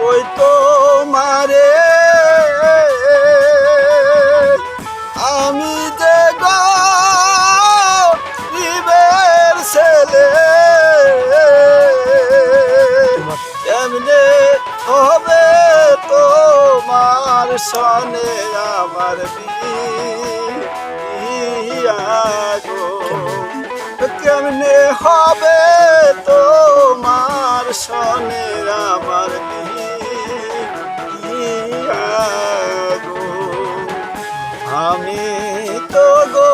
কই তোমারে আমি যে গরিবের ছেলে কেমনে হবে তোমার সনে আমার বিয়া গো কেমনে হবে তোমার সনে আমার বিয়া গো আমি তো গো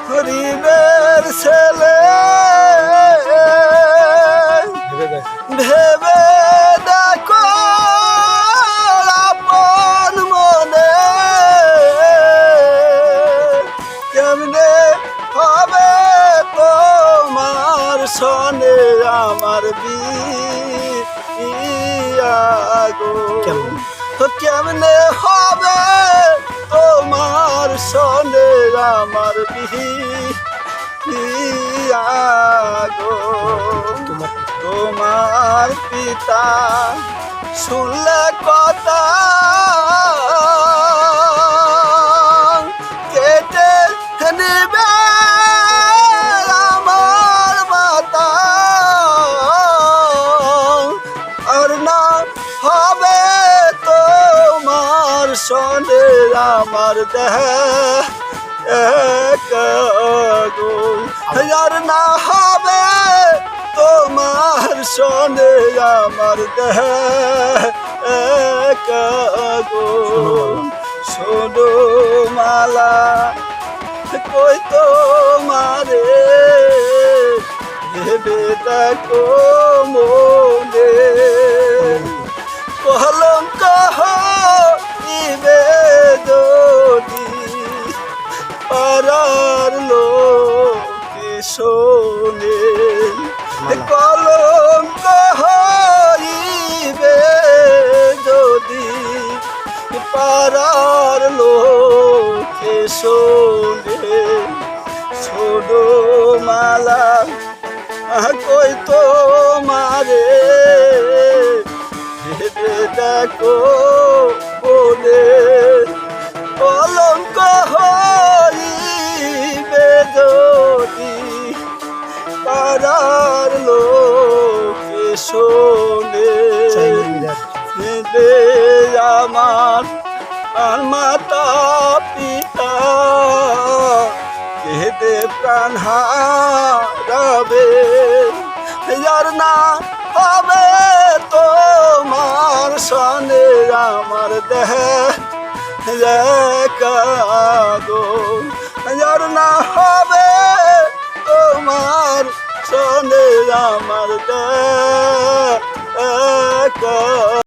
গরিবের ছেলে ভেবে দেখো আপন মনে কেমনে হবে তোমার সনে আমার বিয়া গো কেমনে হবে তোমার সনে আমার বিয়া গো তোমার পিতা শুনলে কথা কেটে নিবে আমার মাতা আর না হবে তোমার সনে আমার দেহ গো আর না হবে তোমার সনে আমার দেহ গো শোনো মালা কই তোমারে ভেবে দেখো মনে কলঙ্ক হইবে যদি পারার লোকে শোনে কলঙ্ক হইবে যদি পারার লোকে শোনে ছোটো মালা কই তোমারে ভেবে দেখো বলে কলঙ্ক হইবে যদি পারার লোকে শোনে আমার আর মাতা পিতা কেঁদে প্রাণ হারাবে আর না হবে তোমার সনে আমার দেহ গো আর না হবে তোমার সনে আমার দেহ